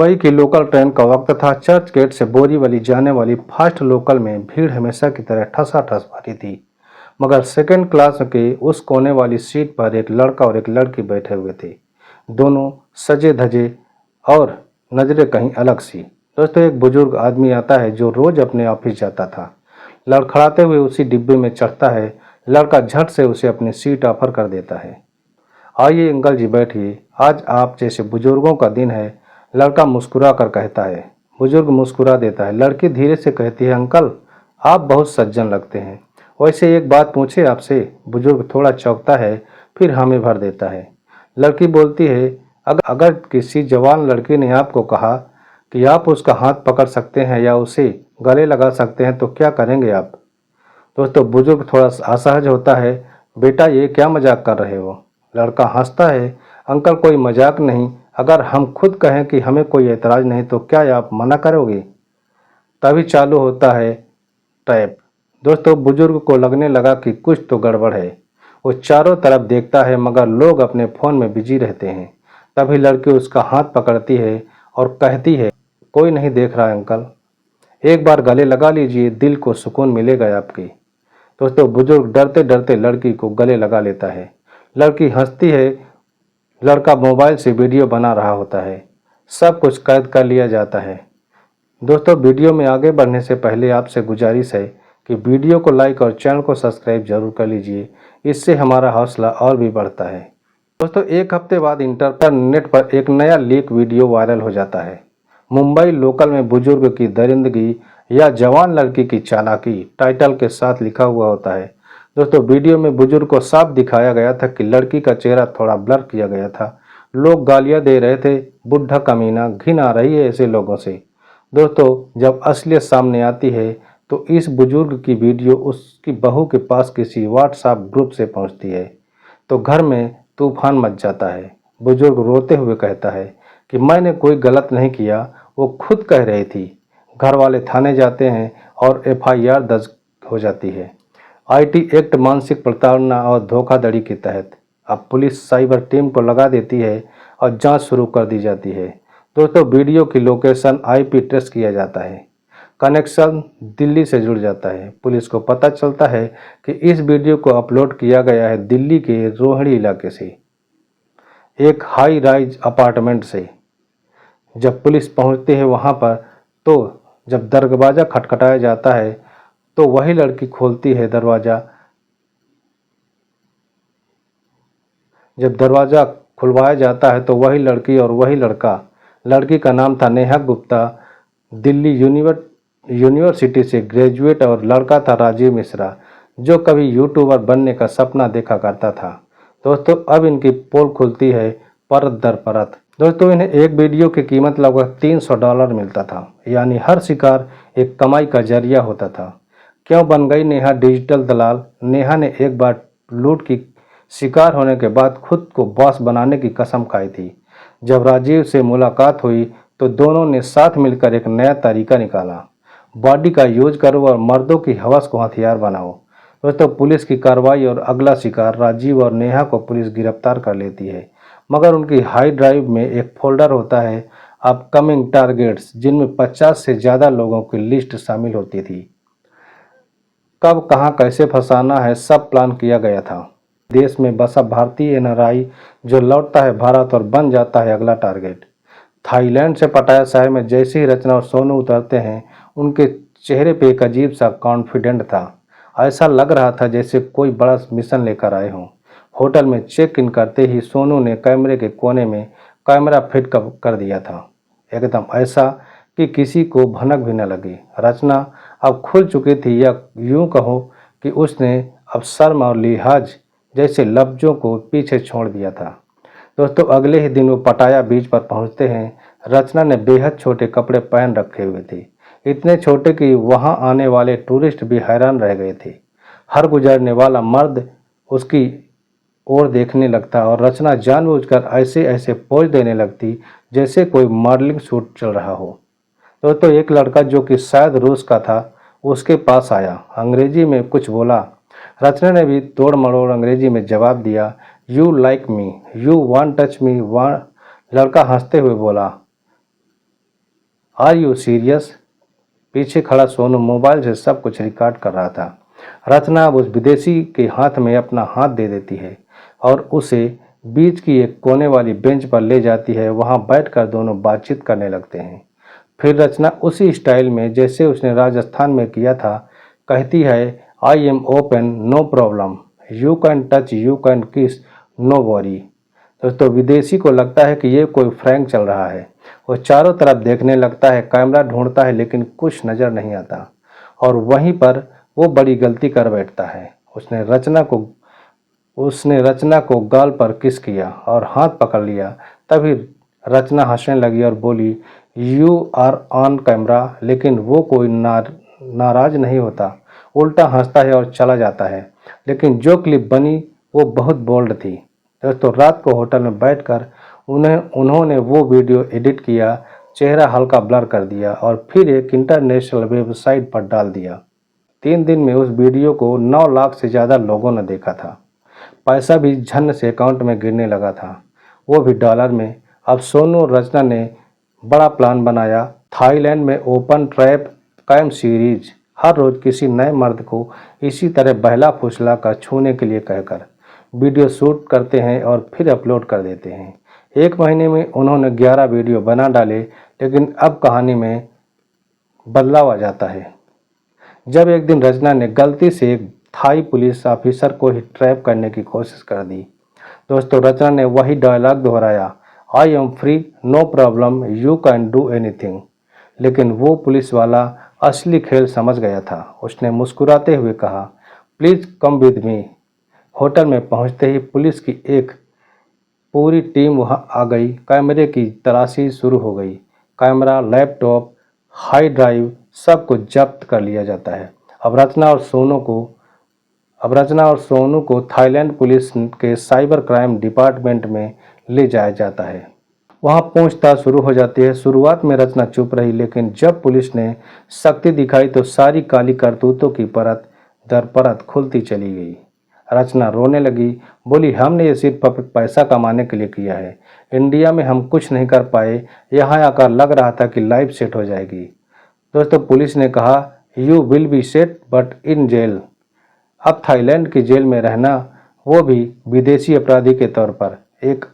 मुंबई की local train का वक्त था। चर्च गेट से बोरीवली जाने वाली फास्ट लोकल में भीड़ हमेशा की तरह ठसाठस भरी थी, मगर सेकंड क्लास के उस कोने वाली सीट पर एक लड़का और एक लड़की बैठे हुए थे। दोनों सजे धजे और नजरें कहीं अलग सी। दोस्तों, एक बुजुर्ग आदमी आता है जो रोज अपने ऑफिस जाता था। लड़खड़ाते हुए उसी डिब्बे में चढ़ता है। लड़का झट से उसे अपनी सीट ऑफर कर देता है। आइए अंकल जी, बैठिए, आज आप जैसे बुजुर्गों का दिन है, लड़का मुस्कुरा कर कहता है। बुजुर्ग मुस्कुरा देता है। लड़की धीरे से कहती है, अंकल आप बहुत सज्जन लगते हैं। वैसे एक बात पूछे आपसे। बुजुर्ग थोड़ा चौंकता है, फिर हमें भर देता है। लड़की बोलती है, अगर किसी जवान लड़की ने आपको कहा कि आप उसका हाथ पकड़ सकते हैं या उसे गले लगा सकते हैं तो क्या करेंगे आप? दोस्तों, बुजुर्ग थोड़ा असहज होता है। बेटा, ये क्या मजाक कर रहे हो? लड़का हंसता है, अंकल कोई मजाक नहीं, अगर हम खुद कहें कि हमें कोई एतराज नहीं तो क्या आप मना करोगे? तभी चालू होता है टैप। दोस्तों, बुजुर्ग को लगने लगा कि कुछ तो गड़बड़ है। वो चारों तरफ देखता है मगर लोग अपने फोन में बिजी रहते हैं। तभी लड़की उसका हाथ पकड़ती है और कहती है, कोई नहीं देख रहा अंकल, एक बार गले लगा लीजिए, दिल को सुकून मिलेगा आपकी। दोस्तों, बुजुर्ग डरते डरते लड़की को गले लगा लेता है। लड़की हंसती है। लड़का मोबाइल से वीडियो बना रहा होता है। सब कुछ कैद कर लिया जाता है। दोस्तों, वीडियो में आगे बढ़ने से पहले आपसे गुजारिश है कि वीडियो को लाइक और चैनल को सब्सक्राइब जरूर कर लीजिए। इससे हमारा हौसला और भी बढ़ता है। दोस्तों, एक हफ्ते बाद इंटरनेट पर एक नया लीक वीडियो वायरल हो जाता है। मुंबई लोकल में बुजुर्ग की दरिंदगी या जवान लड़की की चालाकी टाइटल के साथ लिखा हुआ होता है। दोस्तों, वीडियो में बुजुर्ग को साफ दिखाया गया था कि लड़की का चेहरा थोड़ा ब्लर किया गया था। लोग गालियां दे रहे थे, बुढ़ा कमीना, घिन आ रही है ऐसे लोगों से। दोस्तों, जब असलियत सामने आती है तो इस बुजुर्ग की वीडियो उसकी बहू के पास किसी व्हाट्सएप ग्रुप से पहुंचती है तो घर में तूफान मच जाता है। बुजुर्ग रोते हुए कहता है कि मैंने कोई गलत नहीं किया, वो खुद कह रही थी। घर वाले थाने जाते हैं और एफआईआर दर्ज हो जाती है। आईटी एक्ट मानसिक प्रताड़ना और धोखाधड़ी के तहत अब पुलिस साइबर टीम को लगा देती है और जांच शुरू कर दी जाती है। दोस्तों, वीडियो की लोकेशन आईपी ट्रेस किया जाता है। कनेक्शन दिल्ली से जुड़ जाता है। पुलिस को पता चलता है कि इस वीडियो को अपलोड किया गया है दिल्ली के रोहिणी इलाके से, एक हाई राइज अपार्टमेंट से। जब पुलिस पहुंचती है वहां पर तो जब दरवाज़ा खटखटाया जाता है तो वही लड़की खोलती है दरवाज़ा। जब दरवाज़ा खुलवाया जाता है तो वही लड़की और वही लड़का। लड़की का नाम था नेहा गुप्ता, दिल्ली यूनिवर्सिटी से ग्रेजुएट, और लड़का था राजीव मिश्रा, जो कभी यूट्यूबर बनने का सपना देखा करता था। दोस्तों, अब इनकी पोल खुलती है परत दर परत। दोस्तों, इन्हें एक वीडियो की कीमत लगभग $300 मिलता था, यानी हर शिकार एक कमाई का जरिया होता था। क्यों बन गई नेहा डिजिटल दलाल? नेहा ने एक बार लूट की शिकार होने के बाद खुद को बॉस बनाने की कसम खाई थी। जब राजीव से मुलाकात हुई तो दोनों ने साथ मिलकर एक नया तरीका निकाला। बॉडी का यूज करो और मर्दों की हवस को हथियार बनाओ। दोस्तों, पुलिस की कार्रवाई और अगला शिकार। राजीव और नेहा को पुलिस गिरफ्तार कर लेती है, मगर उनकी हाई ड्राइव में एक फोल्डर होता है अपकमिंग टारगेट्स, जिनमें 50 से ज़्यादा लोगों की लिस्ट शामिल होती थी। कब कहां कैसे फंसाना है, सब प्लान किया गया था। देश में बसा भारतीय एनआरआई जो लौटता है भारत और बन जाता है अगला टारगेट। थाईलैंड से पटाया शहर में जैसे ही रचना और सोनू उतरते हैं, उनके चेहरे पे एक अजीब सा कॉन्फिडेंट था। ऐसा लग रहा था जैसे कोई बड़ा मिशन लेकर आए हों। होटल में चेक इन करते ही सोनू ने कैमरे के कोने में कैमरा फिट कर दिया था, एकदम ऐसा कि किसी को भनक भी न लगी। रचना अब खुल चुकी थी, या यूं कहो कि उसने अब शर्म और लिहाज जैसे लफ्जों को पीछे छोड़ दिया था। दोस्तों, अगले ही दिन वो पटाया बीच पर पहुंचते हैं। रचना ने बेहद छोटे कपड़े पहन रखे हुए थे, इतने छोटे कि वहां आने वाले टूरिस्ट भी हैरान रह गए थे। हर गुजरने वाला मर्द उसकी ओर देखने लगता और रचना जानबूझकर ऐसे ऐसे पोज देने लगती जैसे कोई मॉडलिंग शूट चल रहा हो। दोस्तों, एक लड़का जो कि शायद रूस का था उसके पास आया, अंग्रेजी में कुछ बोला। रचना ने भी तोड़ मड़ोड़ अंग्रेजी में जवाब दिया, you like me, you want touch me. लड़का हंसते हुए बोला, आर यू सीरियस? पीछे खड़ा सोनू मोबाइल से सब कुछ रिकॉर्ड कर रहा था। रचना अब उस विदेशी के हाथ में अपना हाथ दे देती है और उसे बीच की एक कोने वाली बेंच पर ले जाती है। वहां बैठकर दोनों बातचीत करने लगते हैं। फिर रचना उसी स्टाइल में जैसे उसने राजस्थान में किया था कहती है, I am open, no problem, you can touch, you can kiss, no worry. दोस्तों विदेशी को लगता है कि ये कोई फ्रैंक चल रहा है। वो चारों तरफ देखने लगता है, कैमरा ढूंढता है लेकिन कुछ नजर नहीं आता और वहीं पर वो बड़ी गलती कर बैठता है। उसने रचना को गाल पर किस किया और हाथ पकड़ लिया। तभी रचना हंसने लगी और बोली, यू आर ऑन कैमरा। लेकिन वो कोई नाराज नहीं होता, उल्टा हंसता है और चला जाता है। लेकिन जो क्लिप बनी वो बहुत बोल्ड थी। दोस्तों रात को होटल में बैठकर उन्होंने वो वीडियो एडिट किया, चेहरा हल्का ब्लर कर दिया और फिर एक इंटरनेशनल वेबसाइट पर डाल दिया। 3 दिन में उस वीडियो को 9 लाख से ज़्यादा लोगों ने देखा था। पैसा भी झन्न से अकाउंट में गिरने लगा था, वो भी डॉलर में। अब सोनू और रचना ने बड़ा प्लान बनाया। थाईलैंड में ओपन ट्रैप कैम सीरीज, हर रोज किसी नए मर्द को इसी तरह बहला फुसला कर छूने के लिए कहकर वीडियो शूट करते हैं और फिर अपलोड कर देते हैं। 1 महीने में उन्होंने 11 वीडियो बना डाले। लेकिन अब कहानी में बदलाव आ जाता है जब एक दिन रचना ने गलती से एक थाई पुलिस ऑफिसर को ही ट्रैप करने की कोशिश कर दी। दोस्तों रचना ने वही डायलॉग दोहराया, I am free, no problem, you can do anything. लेकिन वो पुलिस वाला असली खेल समझ गया था। उसने मुस्कुराते हुए कहा, please come with me. Hotel में पहुंचते ही पुलिस की एक पूरी टीम वहां आ गई। कैमरे की तलाशी शुरू हो गई। कैमरा, लैपटॉप, हाई ड्राइव सब कुछ जब्त कर लिया जाता है। अब रचना और सोनू को थाईलैंड पुलिस के साइबर क्राइम डिपार्टमेंट में ले जाया जाता है। वहां पूछताछ शुरू हो जाती है। शुरुआत में रचना चुप रही, लेकिन जब पुलिस ने सख्ती दिखाई तो सारी काली करतूतों की परत दर परत खुलती चली गई। रचना रोने लगी, बोली, हमने ये सिर्फ पैसा कमाने के लिए किया है। इंडिया में हम कुछ नहीं कर पाए, यहाँ आकर लग रहा था कि लाइफ सेट हो जाएगी। दोस्तों पुलिस ने कहा, you will be set but in jail. अब थाईलैंड की जेल में रहना, वो भी विदेशी अपराधी के तौर पर, एक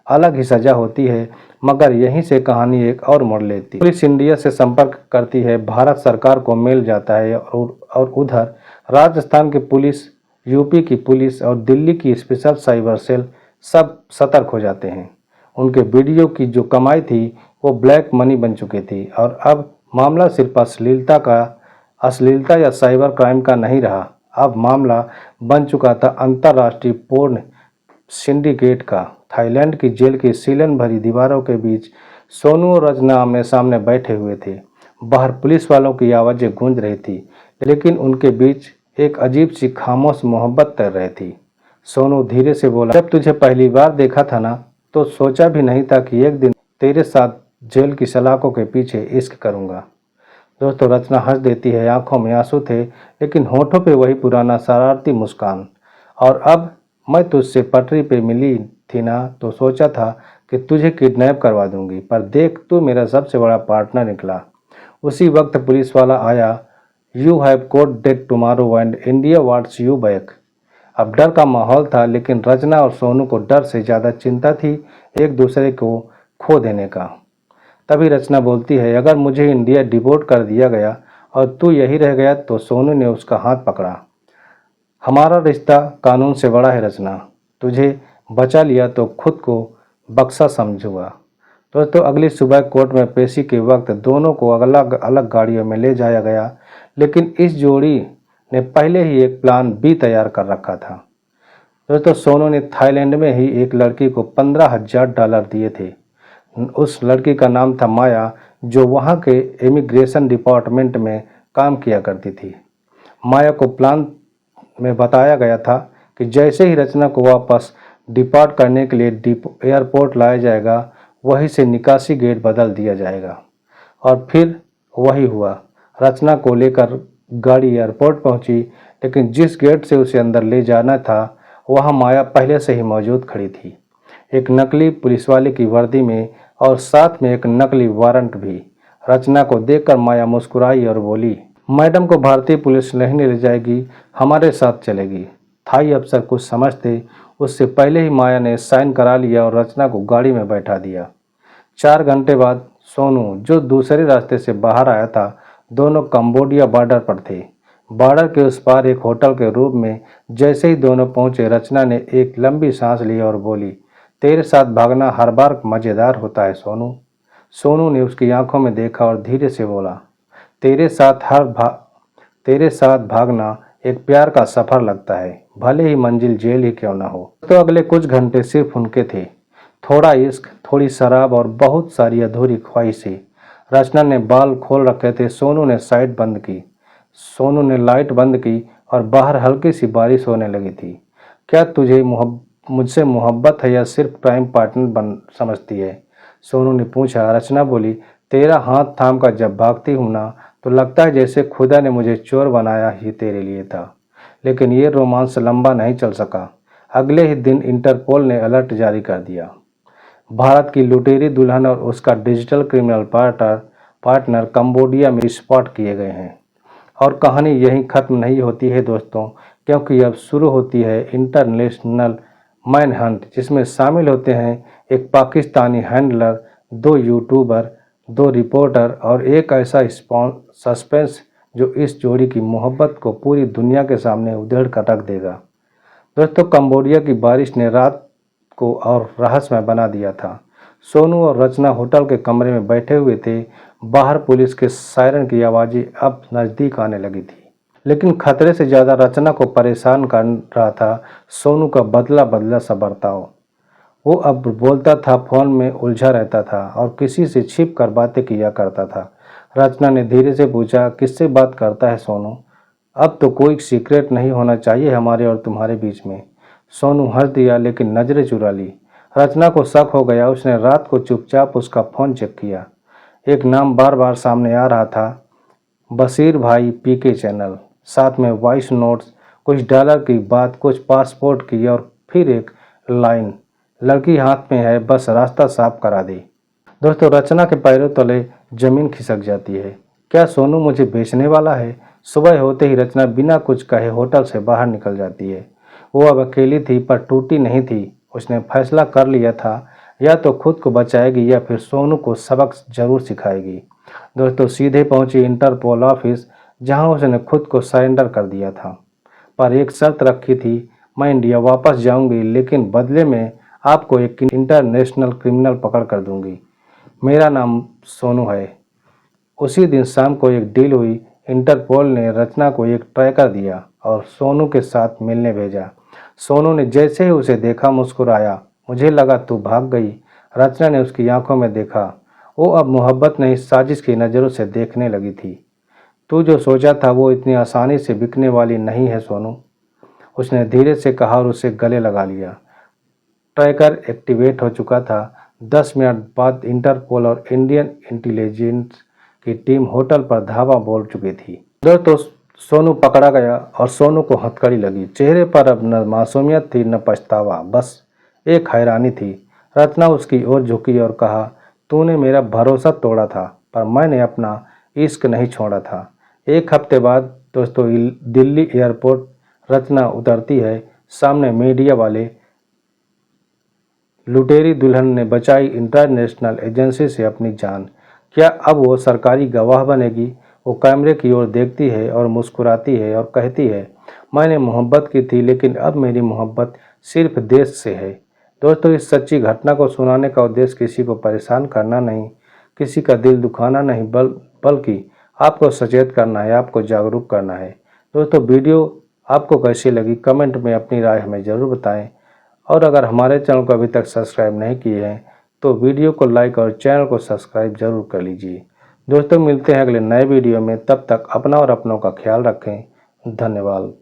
अलग ही सजा होती है। मगर यहीं से कहानी एक और मोड़ लेती है। पुलिस इंडिया से संपर्क करती है, भारत सरकार को मेल जाता है और उधर राजस्थान की पुलिस, यूपी की पुलिस और दिल्ली की स्पेशल साइबर सेल सब सतर्क हो जाते हैं। उनके वीडियो की जो कमाई थी वो ब्लैक मनी बन चुकी थी और अब मामला सिर्फ अश्लीलता या साइबर क्राइम का नहीं रहा। अब मामला बन चुका था अंतर्राष्ट्रीय पोर्न सिंडिकेट का। थाईलैंड की जेल की सीलन भरी दीवारों के बीच सोनू और रचना आमने सामने बैठे हुए थे। बाहर पुलिस वालों की आवाज़ें गूंज रही थी, लेकिन उनके बीच एक अजीब सी खामोश मोहब्बत तैर रही थी। सोनू धीरे से बोला, जब तुझे पहली बार देखा था ना, तो सोचा भी नहीं था कि एक दिन तेरे साथ जेल की सलाखों के पीछे इश्क करूंगा। दोस्तों रचना हंस देती है, आंखों में आंसू थे लेकिन होठों पे वही पुराना शरारती मुस्कान। और अब मैं तुझसे पटरी पे मिली थी ना, तो सोचा था कि तुझे किडनैप करवा दूंगी, पर देख तू मेरा सबसे बड़ा पार्टनर निकला। उसी वक्त पुलिस वाला आया, you have court date tomorrow and India wants you back. अब डर का माहौल था, लेकिन रचना और सोनू को डर से ज़्यादा चिंता थी एक दूसरे को खो देने का। तभी रचना बोलती है, अगर मुझे इंडिया डिपोर्ट कर दिया गया और तू यही रह गया, तो सोनू ने उसका हाथ पकड़ा। हमारा रिश्ता कानून से बड़ा है रचना, तुझे बचा लिया तो खुद को बख्शा समझूंगा। दोस्तों अगली सुबह कोर्ट में पेशी के वक्त दोनों को अलग अलग गाड़ियों में ले जाया गया, लेकिन इस जोड़ी ने पहले ही एक प्लान बी तैयार कर रखा था। दोस्तों सोनू ने थाईलैंड में ही एक लड़की को $15,000 दिए थे। उस लड़की का नाम था माया, जो वहाँ के इमिग्रेशन डिपार्टमेंट में काम किया करती थी। माया को प्लान में बताया गया था कि जैसे ही रचना को वापस डिपार्ट करने के लिए एयरपोर्ट लाया जाएगा, वहीं से निकासी गेट बदल दिया जाएगा। और फिर वही हुआ। रचना को लेकर गाड़ी एयरपोर्ट पहुंची, लेकिन जिस गेट से उसे अंदर ले जाना था वहां माया पहले से ही मौजूद खड़ी थी, एक नकली पुलिस वाले की वर्दी में और साथ में एक नकली वारंट भी। रचना को देखकर माया मुस्कुराई और बोली, मैडम को भारतीय पुलिस नहीं ले जाएगी, हमारे साथ चलेगी। थाई अफसर कुछ समझते उससे पहले ही माया ने साइन करा लिया और रचना को गाड़ी में बैठा दिया। 4 घंटे बाद सोनू, जो दूसरे रास्ते से बाहर आया था, दोनों कंबोडिया बॉर्डर पर थे। बॉर्डर के उस पार एक होटल के रूम में जैसे ही दोनों पहुंचे, रचना ने एक लंबी सांस ली और बोली, तेरे साथ भागना हर बार मज़ेदार होता है सोनू। सोनू ने उसकी आंखों में देखा और धीरे से बोला, तेरे साथ भागना एक प्यार का सफ़र लगता है, भले ही मंजिल जेल ही क्यों ना हो। तो अगले कुछ घंटे सिर्फ उनके थे। थोड़ा इश्क, थोड़ी शराब और बहुत सारी अधूरी ख्वाहिशें। रचना ने बाल खोल रखे थे। सोनू ने लाइट बंद की और बाहर हल्की सी बारिश होने लगी थी। क्या तुझे मुझसे मोहब्बत है या सिर्फ प्राइम पार्टनर बन समझती है? सोनू ने पूछा। रचना बोली, तेरा हाथ थाम कर जब भागती हूँ ना, तो लगता है जैसे खुदा ने मुझे चोर बनाया ही तेरे लिए था। लेकिन ये रोमांस लंबा नहीं चल सका। अगले ही दिन इंटरपोल ने अलर्ट जारी कर दिया। भारत की लुटेरी दुल्हन और उसका डिजिटल क्रिमिनल पार्टनर कंबोडिया में स्पॉट किए गए हैं। और कहानी यहीं ख़त्म नहीं होती है दोस्तों, क्योंकि अब शुरू होती है इंटरनेशनल मैन हंट, जिसमें शामिल होते हैं एक पाकिस्तानी हैंडलर, 2 यूट्यूबर, 2 रिपोर्टर और एक ऐसा सस्पेंस जो इस जोड़ी की मोहब्बत को पूरी दुनिया के सामने उधेड़ कर रख देगा। दोस्तों, कंबोडिया की बारिश ने रात को और रहस्यमय बना दिया था। सोनू और रचना होटल के कमरे में बैठे हुए थे। बाहर पुलिस के सायरन की आवाज़ें अब नज़दीक आने लगी थी। लेकिन खतरे से ज़्यादा रचना को परेशान कर रहा था सोनू का बदला बदला सा बर्ताव। वो अब बोलता था, फ़ोन में उलझा रहता था और किसी से छिप कर बातें किया करता था। रचना ने धीरे से पूछा, किससे बात करता है सोनू? अब तो कोई सीक्रेट नहीं होना चाहिए हमारे और तुम्हारे बीच में। सोनू हंस दिया लेकिन नज़रें चुरा ली। रचना को शक हो गया। उसने रात को चुपचाप उसका फ़ोन चेक किया। एक नाम बार बार सामने आ रहा था, बशीर भाई पीके चैनल। साथ में वॉइस नोट्स, कुछ डॉलर की बात, कुछ पासपोर्ट की और फिर एक लाइन, लड़की हाथ में है, बस रास्ता साफ करा दे। दोस्तों, रचना के पैरों तले जमीन खिसक जाती है। क्या सोनू मुझे बेचने वाला है? सुबह होते ही रचना बिना कुछ कहे होटल से बाहर निकल जाती है। वो अब अकेली थी पर टूटी नहीं थी। उसने फैसला कर लिया था, या तो खुद को बचाएगी या फिर सोनू को सबक जरूर सिखाएगी। दोस्तों, सीधे पहुंची इंटरपोल ऑफिस, जहां उसने खुद को सरेंडर कर दिया था। पर एक शर्त रखी थी, मैं इंडिया वापस जाऊंगी, लेकिन बदले में आपको एक इंटरनेशनल क्रिमिनल पकड़ कर दूंगी। मेरा नाम सोनू है। उसी दिन शाम को एक डील हुई। इंटरपोल ने रचना को एक ट्रैकर दिया और सोनू के साथ मिलने भेजा। सोनू ने जैसे ही उसे देखा मुस्कुराया। मुझे लगा तू भाग गई। रचना ने उसकी आंखों में देखा। वो अब मोहब्बत नहीं, साजिश की नज़रों से देखने लगी थी। तू जो सोचा था वो इतनी आसानी से बिकने वाली नहीं है सोनू, उसने धीरे से कहा और उसे गले लगा लिया। ट्रैकर एक्टिवेट हो चुका था। 10 मिनट बाद इंटरपोल और इंडियन इंटेलिजेंस की टीम होटल पर धावा बोल चुकी थी। दोस्तों, सोनू पकड़ा गया और सोनू को हथकड़ी लगी। चेहरे पर अब न मासूमियत थी न पछतावा, बस एक हैरानी थी। रचना उसकी ओर झुकी और कहा, तूने मेरा भरोसा तोड़ा था, पर मैंने अपना इश्क नहीं छोड़ा था। 1 हफ्ते बाद दोस्तों, दिल्ली एयरपोर्ट रचना उतरती है। सामने मीडिया वाले। लुटेरी दुल्हन ने बचाई इंटरनेशनल एजेंसी से अपनी जान। क्या अब वो सरकारी गवाह बनेगी? वो कैमरे की ओर देखती है और मुस्कुराती है और कहती है, मैंने मोहब्बत की थी, लेकिन अब मेरी मोहब्बत सिर्फ देश से है। दोस्तों, इस सच्ची घटना को सुनाने का उद्देश्य किसी को परेशान करना नहीं, किसी का दिल दुखाना नहीं, बल्कि आपको सचेत करना है, आपको जागरूक करना है। दोस्तों, वीडियो आपको कैसी लगी कमेंट में अपनी राय हमें ज़रूर बताएं। और अगर हमारे चैनल को अभी तक सब्सक्राइब नहीं किए हैं तो वीडियो को लाइक और चैनल को सब्सक्राइब जरूर कर लीजिए। दोस्तों, मिलते हैं अगले नए वीडियो में। तब तक अपना और अपनों का ख्याल रखें। धन्यवाद।